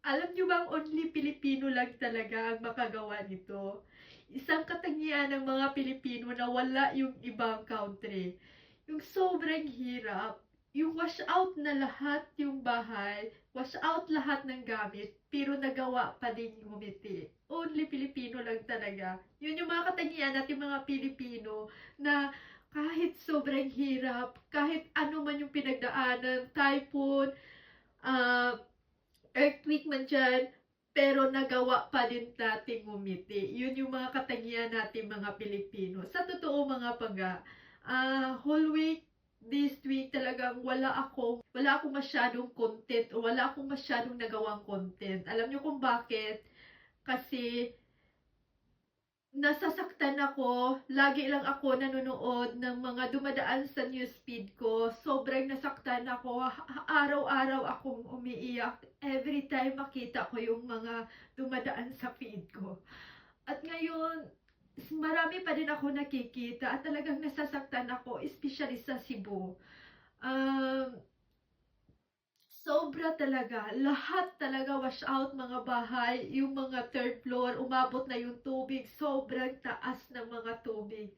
Alam niyo bang only Pilipino lang talaga ang makagawa nito? Isang katangian ng mga Pilipino na wala yung ibang country. Yung sobrang hirap, yung wash out na lahat yung bahay, wash out lahat ng gamit, pero nagawa pa din ngumiti. Only Pilipino lang talaga. Yun yung mga katangian natin mga Pilipino na kahit sobrang hirap, kahit ano man yung pinagdaanan, typhoon, ah, earthquake man dyan, pero nagawa pa din natin ngumiti. Yun yung mga katangian natin mga Pilipino. Sa totoo mga pangga, whole week, this week talagang wala akong masyadong content o wala akong masyadong nagawang content. Alam nyo kung bakit? Kasi nasasaktan ako, lagi lang ako nanonood ng mga dumadaan sa newsfeed ko. Sobrang nasaktan ako, araw-araw akong umiiyak every time makita ko yung mga dumadaan sa feed ko. At ngayon, marami pa din ako nakikita at talagang nasasaktan ako, especially sa Cebu. Um, Sobra talaga. Lahat talaga wash out mga bahay. Yung mga third floor, umabot na yung tubig. Sobrang taas ng mga tubig.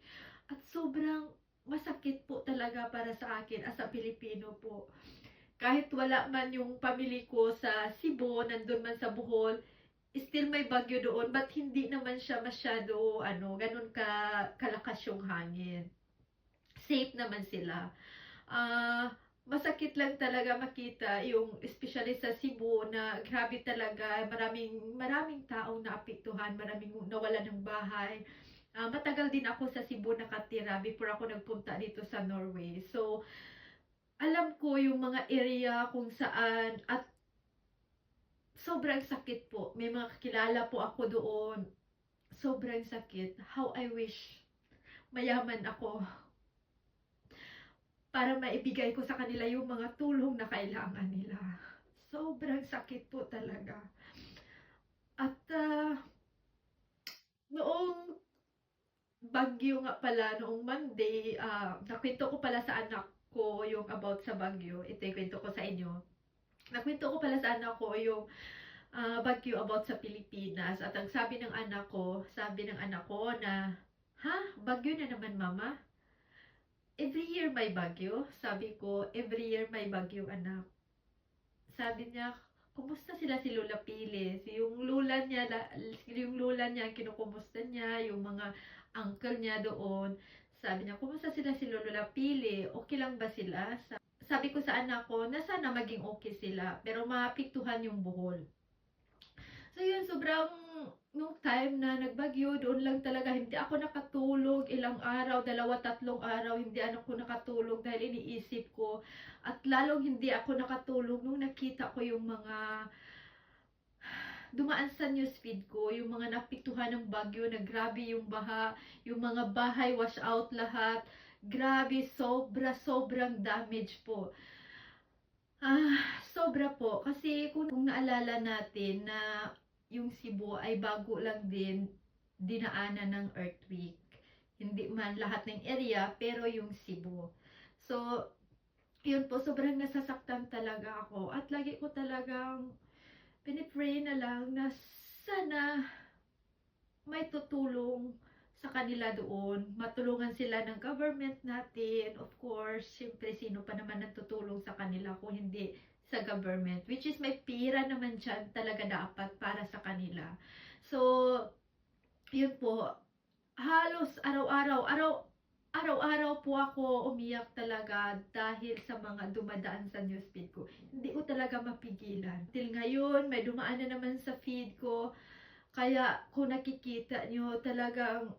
At sobrang masakit po talaga para sa akin as a Pilipino po. Kahit wala man yung pamilya ko sa Cebu, nandun man sa Bohol, still may bagyo doon, but hindi naman siya masyado, ganun kalakas yung hangin. Safe naman sila. Masakit lang talaga makita yung especially sa Cebu na grabe talaga, maraming taong naapektuhan, maraming nawalan ng bahay. Matagal din ako sa Cebu nakatira before ako nagpunta dito sa Norway. So, alam ko yung mga area kung saan at sobrang sakit po. May mga kakilala po ako doon. Sobrang sakit. How I wish mayaman ako para maibigay ko sa kanila yung mga tulong na kailangan nila. Sobrang sakit po talaga. At noong Bagyo nga pala, noong Monday, nakwento ko pala sa anak ko yung about sa Bagyo. Ito yung kwento ko sa inyo. Nakwento ko pala sa anak ko yung Bagyo about sa Pilipinas. At ang sabi ng anak ko na, ha? Bagyo na naman mama? Every year may bagyo? Sabi ko, every year may bagyo anak. Sabi niya, kumusta sila si Lola Pilis? Yung lula niya, kinukumusta niya, yung mga uncle niya doon. Sabi niya, kumusta sila si Lola Pili? Okay lang ba sila? Sabi ko sa anak ko, na sana maging okay sila, pero maapektuhan yung Bohol. So yun, sobrang nung time na nagbagyo, doon lang talaga hindi ako nakatulog ilang araw, dalawa, tatlong araw, hindi ako nakatulog dahil iniisip ko. At lalong hindi ako nakatulog nung nakita ko yung mga dumaan sa newsfeed ko, yung mga napiktuhan ng bagyo na grabe yung baha, yung mga bahay wash out lahat. Grabe, sobrang damage po. Sobra po. Kasi kung naalala natin na yung Cebu ay bago lang din dinaanan ng earthquake. Hindi man lahat ng area, pero yung Cebu. So, yun po, sobrang nasasaktan talaga ako. At lagi ko talagang pinipray na lang na sana may tutulong sa kanila doon. Matulungan sila ng government natin. Of course, siyempre sino pa naman nagtutulong sa kanila kung hindi sa government. Which is may pira naman dyan talaga dapat para sa kanila. So, yun po. Halos araw-araw po ako umiyak talaga dahil sa mga dumadaan sa newsfeed ko. Hindi ko talaga mapigilan. Till ngayon, may dumaan na naman sa feed ko. Kaya kung nakikita nyo, talagang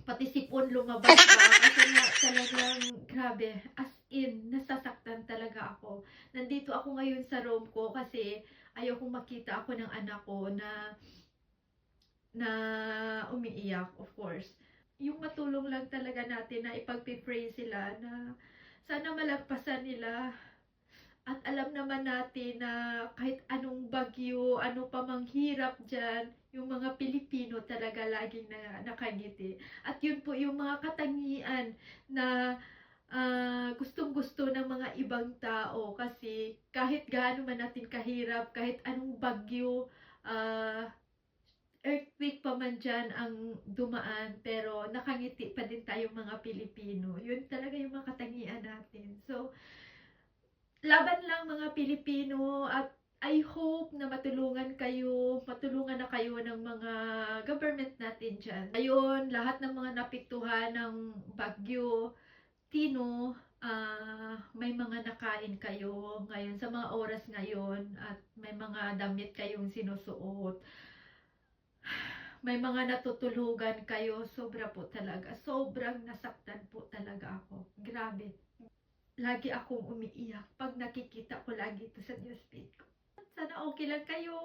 pati sipon lumabas pa. Kasi nga talagang grabe. As in, nasasaktan talaga ako. Nandito ako ngayon sa room ko kasi ayaw kong makita ako ng anak ko na umiiyak, of course. Yung matulong lang talaga natin na ipagpipray sila na sana malagpasan nila. At alam naman natin na kahit anong bagyo, ano pa mang hirap dyan, yung mga Pilipino talaga laging nakangiti. At yun po yung mga katangian na gustong-gusto ng mga ibang tao kasi kahit gaano man natin kahirap, kahit anong bagyo, ah, earthquake pa man diyan ang dumaan, pero nakangiti pa din tayong mga Pilipino. Yun talaga yung mga katangian natin. So, laban lang mga Pilipino at I hope na matulungan na kayo ng mga government natin diyan. Ayun, lahat ng mga napektuhan ng bagyo Tino, may mga nakain kayo ngayon sa mga oras ngayon at may mga damit kayong sinusuot. May mga natutulugan kayo. Sobra po talaga. Sobrang nasaktan po talaga ako. Grabe. Lagi akong umiiyak pag nakikita ko lagi ito sa newsfeed ko. Sana okay lang kayo.